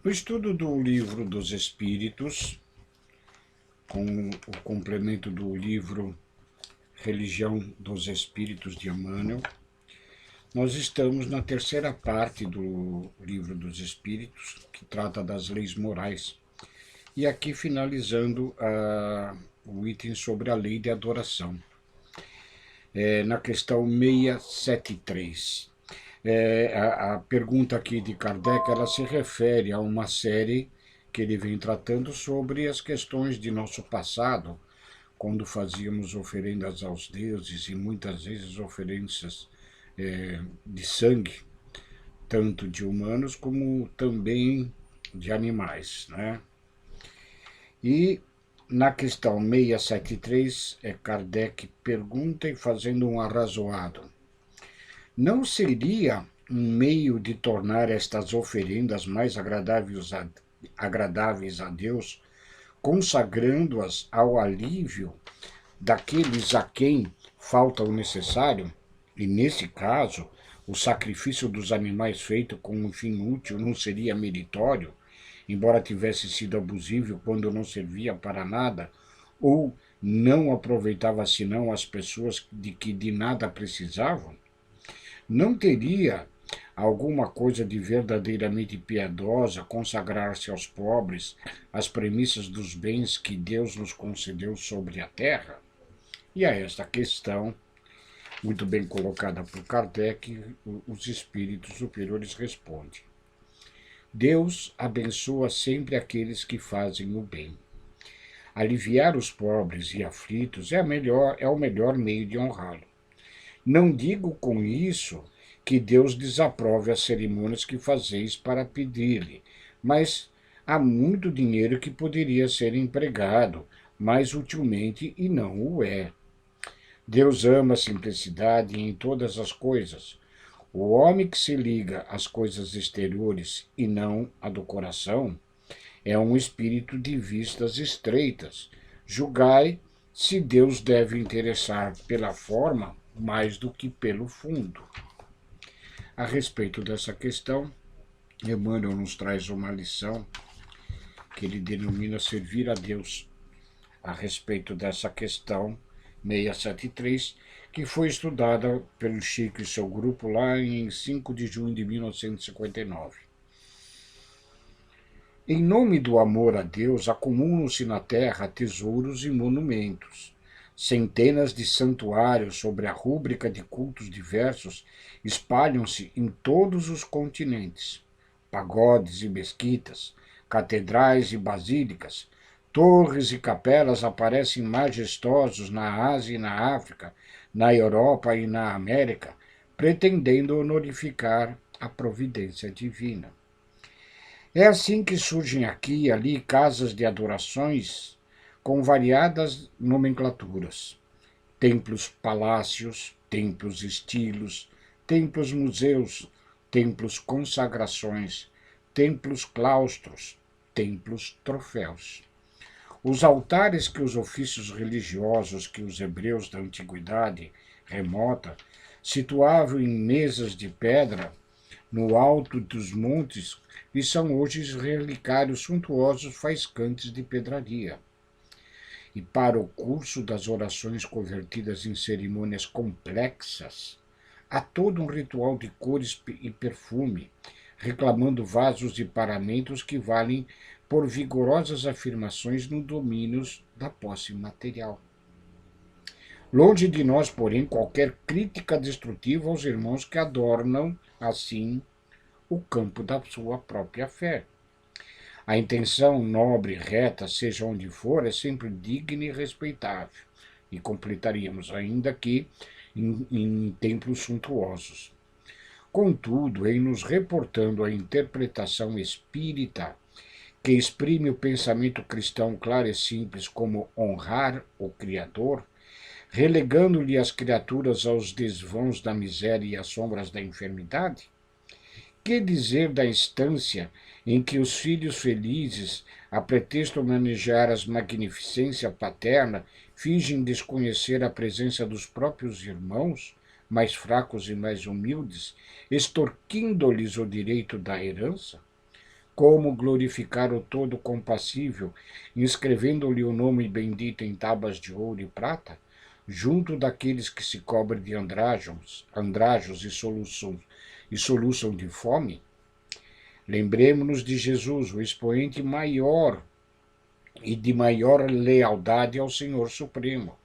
O estudo do Livro dos Espíritos, com o complemento do livro Religião dos Espíritos de Emmanuel, nós estamos na terceira parte do Livro dos Espíritos, que trata das leis morais, e aqui finalizando o item sobre a lei de adoração. Na questão 673. A pergunta aqui de Kardec, ela se refere a uma série que ele vem tratando sobre as questões de nosso passado, quando fazíamos oferendas aos deuses e muitas vezes oferendas de sangue, tanto de humanos como também de animais, né? E na questão 673, Kardec pergunta e fazendo um arrazoado. Não seria um meio de tornar estas oferendas mais agradáveis a Deus, consagrando-as ao alívio daqueles a quem falta o necessário? E nesse caso, o sacrifício dos animais feito com um fim útil não seria meritório, embora tivesse sido abusivo quando não servia para nada, ou não aproveitava senão as pessoas de que de nada precisavam? Não teria alguma coisa de verdadeiramente piedosa consagrar-se aos pobres, às premissas dos bens que Deus nos concedeu sobre a terra? E a esta questão, muito bem colocada por Kardec, os espíritos superiores respondem. Deus abençoa sempre aqueles que fazem o bem. Aliviar os pobres e aflitos é o melhor meio de honrá-lo. Não digo com isso que Deus desaprove as cerimônias que fazeis para pedir-lhe, mas há muito dinheiro que poderia ser empregado mais utilmente e não o é. Deus ama a simplicidade em todas as coisas. O homem que se liga às coisas exteriores e não à do coração é um espírito de vistas estreitas. Julgai se Deus deve interessar pela forma mais do que pelo fundo. A respeito dessa questão, Emmanuel nos traz uma lição que ele denomina servir a Deus, a respeito dessa questão 673, que foi estudada pelo Chico e seu grupo lá em 5 de junho de 1959. Em nome do amor a Deus, acumulam-se na terra tesouros e monumentos. Centenas de santuários sobre a rúbrica de cultos diversos espalham-se em todos os continentes. Pagodes e mesquitas, catedrais e basílicas, torres e capelas aparecem majestosos na Ásia e na África, na Europa e na América, pretendendo honorificar a providência divina. É assim que surgem aqui e ali casas de adorações com variadas nomenclaturas. Templos palácios, templos estilos, templos museus, templos consagrações, templos claustros, templos troféus. Os altares que os ofícios religiosos que os hebreus da antiguidade remota situavam em mesas de pedra no alto dos montes e são hoje relicários suntuosos faiscantes de pedraria. E para o curso das orações convertidas em cerimônias complexas, há todo um ritual de cores e perfume, reclamando vasos e paramentos que valem por vigorosas afirmações no domínio da posse material. Longe de nós, porém, qualquer crítica destrutiva aos irmãos que adornam, assim, o campo da sua própria fé. A intenção nobre e reta, seja onde for, é sempre digna e respeitável. E completaríamos ainda aqui em templos suntuosos. Contudo, em nos reportando a interpretação espírita, que exprime o pensamento cristão claro e simples como honrar o Criador, relegando-lhe as criaturas aos desvãos da miséria e às sombras da enfermidade? Que dizer da instância em que os filhos felizes, a pretexto de homenagear as magnificência paterna, fingem desconhecer a presença dos próprios irmãos, mais fracos e mais humildes, extorquindo-lhes o direito da herança? Como glorificar o todo compassível, inscrevendo-lhe o nome bendito em tábuas de ouro e prata, junto daqueles que se cobrem de andrajos e soluçam de fome? Lembremos-nos de Jesus, o expoente maior e de maior lealdade ao Senhor Supremo,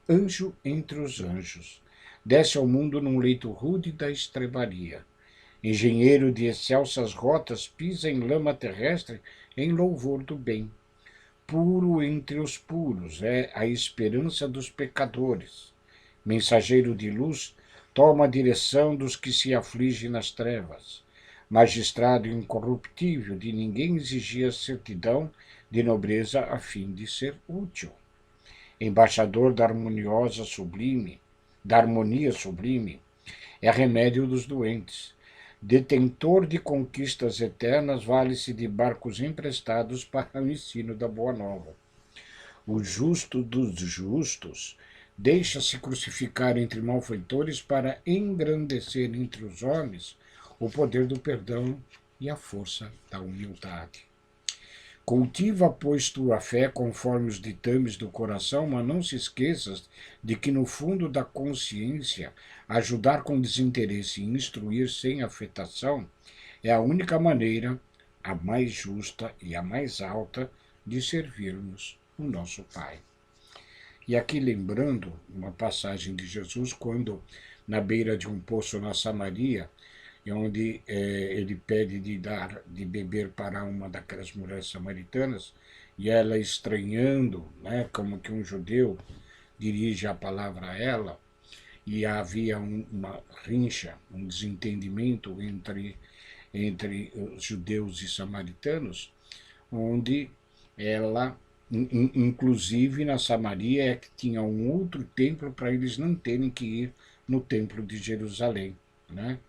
anjo entre os anjos. Desce ao mundo num leito rude da estrebaria. Engenheiro de excelsas rotas, pisa em lama terrestre em louvor do bem. Puro entre os puros, é a esperança dos pecadores. Mensageiro de luz, toma a direção dos que se afligem nas trevas. Magistrado incorruptível, de ninguém exigia certidão de nobreza a fim de ser útil. Embaixador da harmonia sublime, é remédio dos doentes. Detentor de conquistas eternas, vale-se de barcos emprestados para o ensino da Boa Nova. O justo dos justos deixa-se crucificar entre malfeitores para engrandecer entre os homens o poder do perdão e a força da humildade. Cultiva, pois, tua fé conforme os ditames do coração, mas não se esqueças de que, no fundo da consciência, ajudar com desinteresse e instruir sem afetação é a única maneira, a mais justa e a mais alta, de servirmos o nosso Pai. E aqui lembrando uma passagem de Jesus, quando, na beira de um poço na Samaria, onde ele pede de beber para uma daquelas mulheres samaritanas, e ela estranhando, né, como que um judeu dirige a palavra a ela, e havia uma rincha, um desentendimento entre os judeus e samaritanos, onde ela, inclusive na Samaria, é que tinha um outro templo para eles não terem que ir no templo de Jerusalém, né?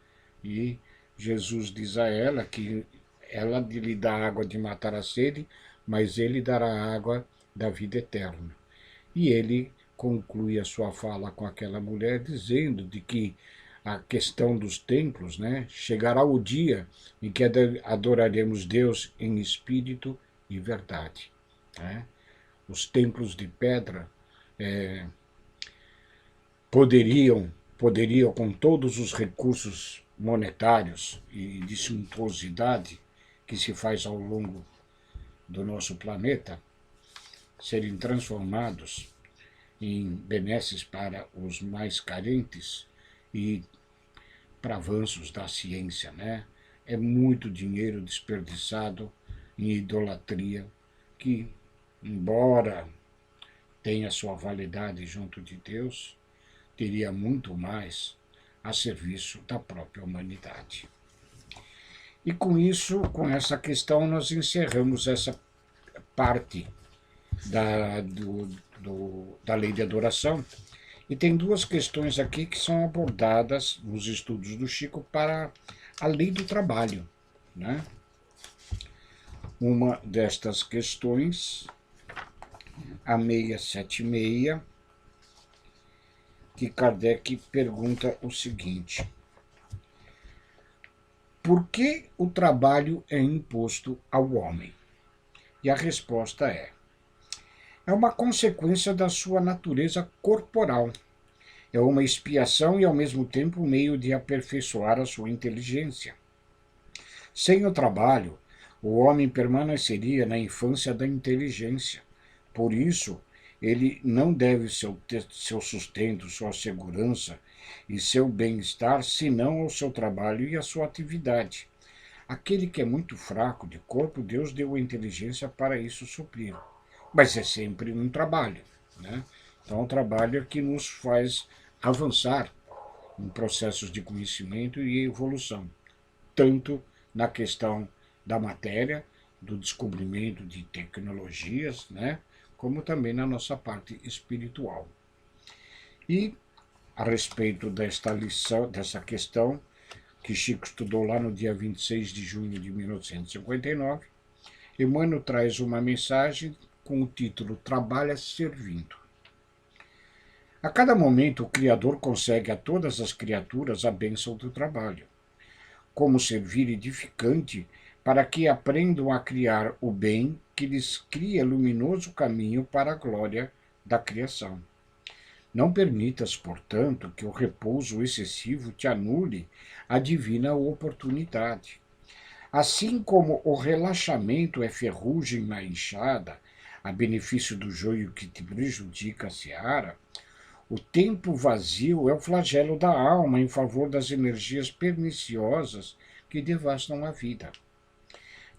E Jesus diz a ela que ela lhe dá água de matar a sede, mas ele dará água da vida eterna. E ele conclui a sua fala com aquela mulher dizendo de que a questão dos templos, né, chegará o dia em que adoraremos Deus em espírito e verdade. Né? Os templos de pedra poderiam, com todos os recursos monetários e de suntuosidade que se faz ao longo do nosso planeta, serem transformados em benesses para os mais carentes e para avanços da ciência, né? É muito dinheiro desperdiçado em idolatria que, embora tenha sua validade junto de Deus, teria muito mais a serviço da própria humanidade. E com isso, com essa questão, nós encerramos essa parte da lei de adoração. E tem duas questões aqui que são abordadas nos estudos do Chico para a lei do trabalho. Né? Uma destas questões, a 676, que Kardec pergunta o seguinte: por que o trabalho é imposto ao homem? E a resposta é uma consequência da sua natureza corporal. É uma expiação e, ao mesmo tempo, um meio de aperfeiçoar a sua inteligência. Sem o trabalho, o homem permaneceria na infância da inteligência. Por isso, ele não deve seu sustento, sua segurança e seu bem-estar senão ao seu trabalho e à sua atividade. Aquele que é muito fraco de corpo, Deus deu a inteligência para isso suprir. Mas é sempre um trabalho, né? Então, o trabalho é que nos faz avançar em processos de conhecimento e evolução, tanto na questão da matéria, do descobrimento de tecnologias, né? Como também na nossa parte espiritual. E, a respeito desta lição, dessa questão, que Chico estudou lá no dia 26 de junho de 1959, Emmanuel traz uma mensagem com o título Trabalha servindo. A cada momento, o Criador concede a todas as criaturas a bênção do trabalho, como servir edificante para que aprendam a criar o bem que lhes cria luminoso caminho para a glória da criação. Não permitas, portanto, que o repouso excessivo te anule a divina oportunidade. Assim como o relaxamento é ferrugem na enxada, a benefício do joio que te prejudica a seara, o tempo vazio é o flagelo da alma em favor das energias perniciosas que devastam a vida.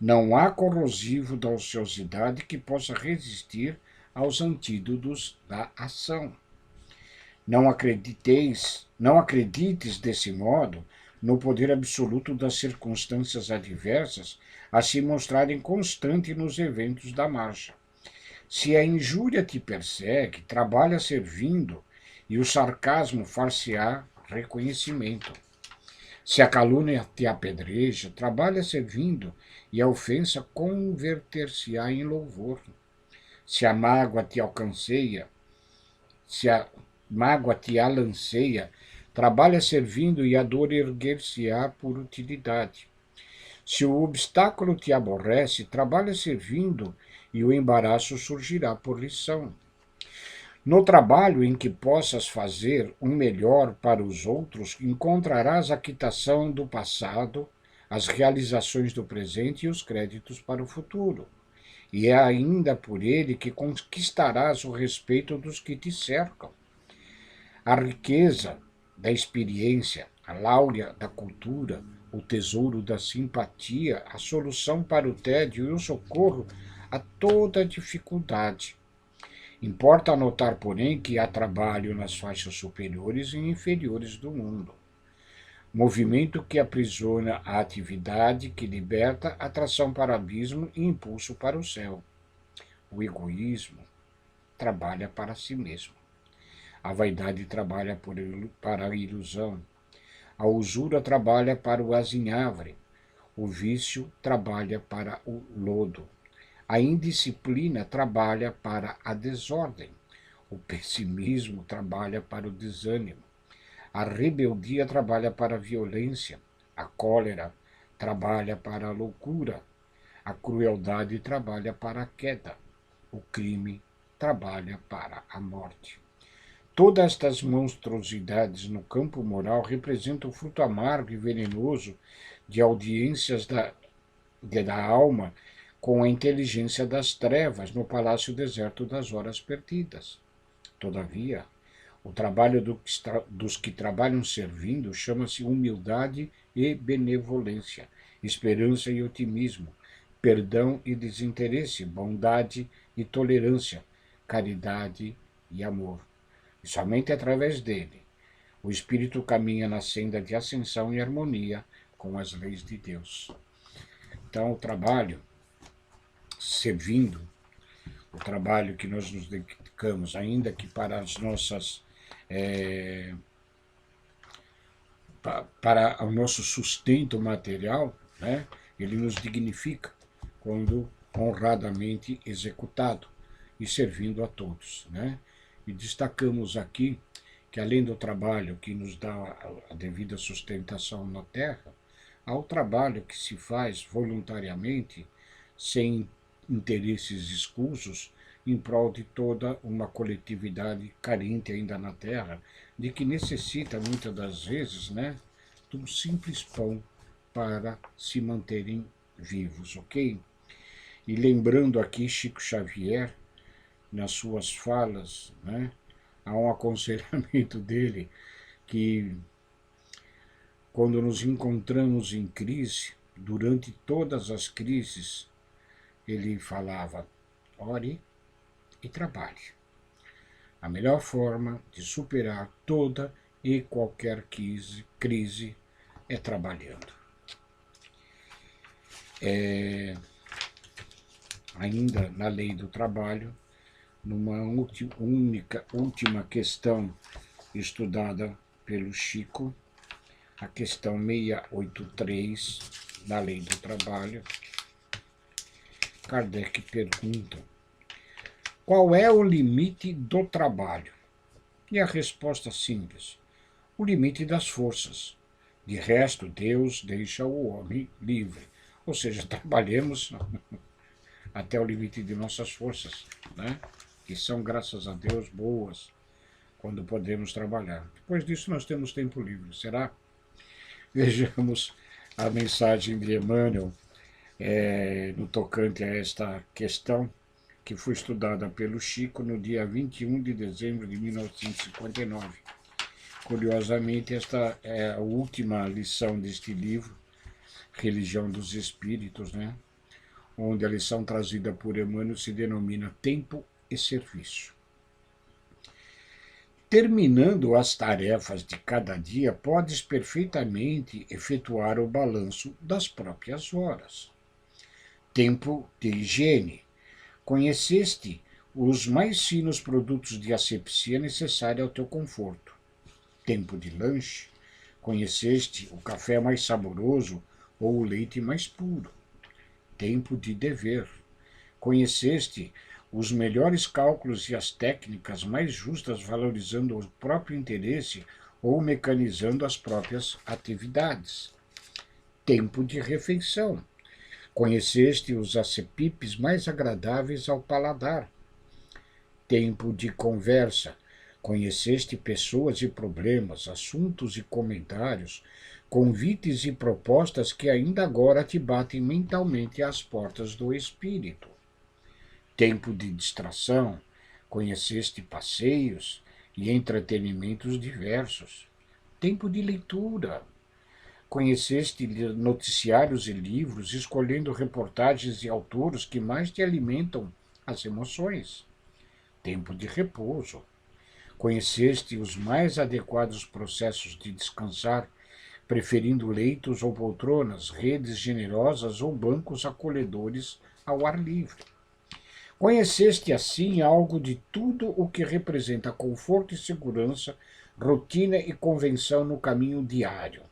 Não há corrosivo da ociosidade que possa resistir aos antídotos da ação. Não acredites desse modo no poder absoluto das circunstâncias adversas a se mostrarem constante nos eventos da marcha. Se a injúria te persegue, trabalha servindo, e o sarcasmo far-se-á reconhecimento. Se a calúnia te apedreja, trabalha servindo, e a ofensa converter-se-á em louvor. Se a mágoa te alcanceia, se a mágoa te alanceia, trabalha servindo, e a dor erguer-se-á por utilidade. Se o obstáculo te aborrece, trabalha servindo, e o embaraço surgirá por lição. No trabalho em que possas fazer um melhor para os outros, encontrarás a quitação do passado, as realizações do presente e os créditos para o futuro. E é ainda por ele que conquistarás o respeito dos que te cercam. A riqueza da experiência, a láurea da cultura, o tesouro da simpatia, a solução para o tédio e o socorro a toda dificuldade. Importa notar, porém, que há trabalho nas faixas superiores e inferiores do mundo. Movimento que aprisiona a atividade, que liberta, atração para o abismo e impulso para o céu. O egoísmo trabalha para si mesmo. A vaidade trabalha para a ilusão. A usura trabalha para o azinhavre. O vício trabalha para o lodo. A indisciplina trabalha para a desordem. O pessimismo trabalha para o desânimo. A rebeldia trabalha para a violência. A cólera trabalha para a loucura. A crueldade trabalha para a queda. O crime trabalha para a morte. Todas estas monstruosidades no campo moral representam o fruto amargo e venenoso de audiências da alma com a inteligência das trevas no palácio deserto das horas perdidas. Todavia, o trabalho dos que trabalham servindo chama-se humildade e benevolência, esperança e otimismo, perdão e desinteresse, bondade e tolerância, caridade e amor. E somente através dele, o espírito caminha na senda de ascensão e harmonia com as leis de Deus. Então, o trabalho servindo, o trabalho que nós nos dedicamos, ainda que para as nossas para o nosso sustento material, né, ele nos dignifica quando honradamente executado e servindo a todos, né? E destacamos aqui que, além do trabalho que nos dá a devida sustentação na terra, há o trabalho que se faz voluntariamente, sem interesses escusos, em prol de toda uma coletividade carente ainda na terra, de que necessita muitas das vezes, né, de um simples pão para se manterem vivos, ok? E lembrando aqui Chico Xavier, nas suas falas, né, há um aconselhamento dele que, quando nos encontramos em crise, durante todas as crises, ele falava: ore e trabalhe. A melhor forma de superar toda e qualquer crise é trabalhando. Ainda na lei do trabalho, numa última questão estudada pelo Chico, a questão 683 da lei do trabalho, Kardec pergunta: qual é o limite do trabalho? E a resposta simples: o limite das forças. De resto, Deus deixa o homem livre. Ou seja, trabalhemos até o limite de nossas forças, né? Que são, graças a Deus, boas quando podemos trabalhar. Depois disso, nós temos tempo livre, será? Vejamos a mensagem de Emmanuel no tocante a esta questão, que foi estudada pelo Chico no dia 21 de dezembro de 1959. Curiosamente, esta é a última lição deste livro, Religião dos Espíritos, né? Onde a lição trazida por Emmanuel se denomina Tempo e Serviço. Terminando as tarefas de cada dia, podes perfeitamente efetuar o balanço das próprias horas. Tempo de higiene. Conheceste os mais finos produtos de asepsia necessários ao teu conforto. Tempo de lanche. Conheceste o café mais saboroso ou o leite mais puro. Tempo de dever. Conheceste os melhores cálculos e as técnicas mais justas valorizando o próprio interesse ou mecanizando as próprias atividades. Tempo de refeição. Conheceste os acepipes mais agradáveis ao paladar. Tempo de conversa. Conheceste pessoas e problemas, assuntos e comentários, convites e propostas que ainda agora te batem mentalmente às portas do espírito. Tempo de distração. Conheceste passeios e entretenimentos diversos. Tempo de leitura. Conheceste noticiários e livros, escolhendo reportagens e autores que mais te alimentam as emoções. Tempo de repouso. Conheceste os mais adequados processos de descansar, preferindo leitos ou poltronas, redes generosas ou bancos acolhedores ao ar livre. Conheceste, assim, algo de tudo o que representa conforto e segurança, rotina e convenção no caminho diário.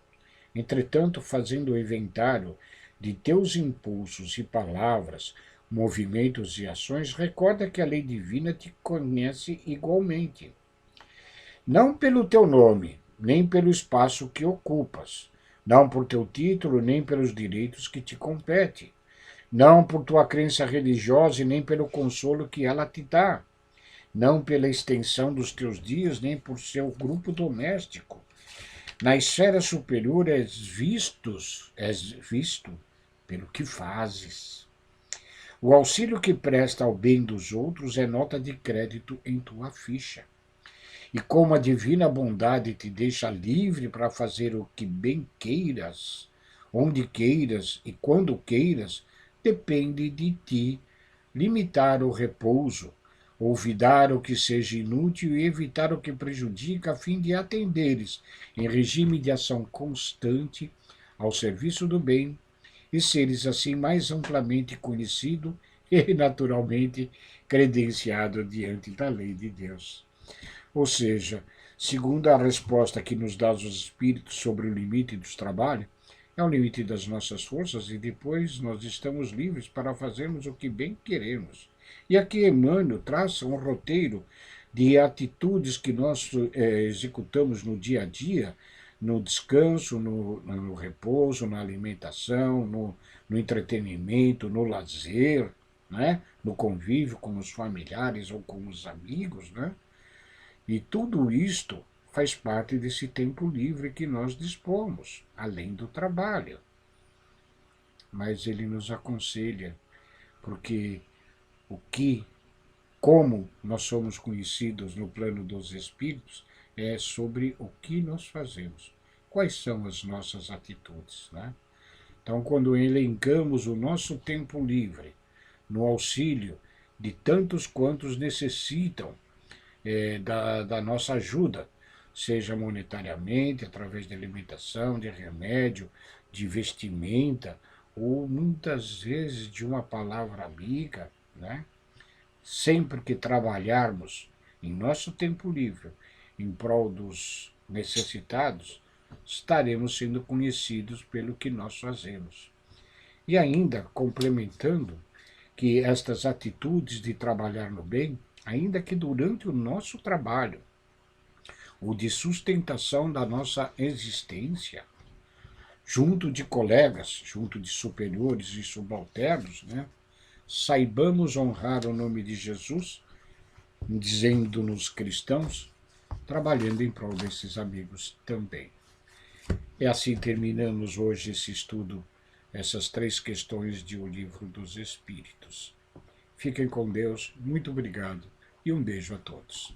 Entretanto, fazendo o inventário de teus impulsos e palavras, movimentos e ações, recorda que a lei divina te conhece igualmente. Não pelo teu nome, nem pelo espaço que ocupas, não por teu título, nem pelos direitos que te competem, não por tua crença religiosa e nem pelo consolo que ela te dá, não pela extensão dos teus dias, nem por seu grupo doméstico. Na esfera superior és visto pelo que fazes. O auxílio que presta ao bem dos outros é nota de crédito em tua ficha. E como a divina bondade te deixa livre para fazer o que bem queiras, onde queiras e quando queiras, depende de ti limitar o repouso, olvidar o que seja inútil e evitar o que prejudica, a fim de atenderes, em regime de ação constante, ao serviço do bem, e seres assim mais amplamente conhecido e, naturalmente, credenciado diante da lei de Deus. Ou seja, segundo a resposta que nos dá os Espíritos sobre o limite dos trabalhos, é o limite das nossas forças e depois nós estamos livres para fazermos o que bem queremos. E aqui Emmanuel traça um roteiro de atitudes que nós executamos no dia a dia, no descanso, no repouso, na alimentação, no entretenimento, no lazer, né? No convívio com os familiares ou com os amigos, né? E tudo isto faz parte desse tempo livre que nós dispomos, além do trabalho. Mas ele nos aconselha, porque como nós somos conhecidos no plano dos espíritos, é sobre o que nós fazemos, quais são as nossas atitudes, né? Então, quando elencamos o nosso tempo livre no auxílio de tantos quantos necessitam da nossa ajuda, seja monetariamente, através de alimentação, de remédio, de vestimenta, ou muitas vezes de uma palavra amiga, né? Sempre que trabalharmos em nosso tempo livre em prol dos necessitados, estaremos sendo conhecidos pelo que nós fazemos. E ainda complementando que estas atitudes de trabalhar no bem, ainda que durante o nosso trabalho, o de sustentação da nossa existência, junto de colegas, junto de superiores e subalternos, né? Saibamos honrar o nome de Jesus, dizendo-nos cristãos, trabalhando em prol desses amigos também. E assim terminamos hoje esse estudo, essas 3 questões de O Livro dos Espíritos. Fiquem com Deus, muito obrigado e um beijo a todos.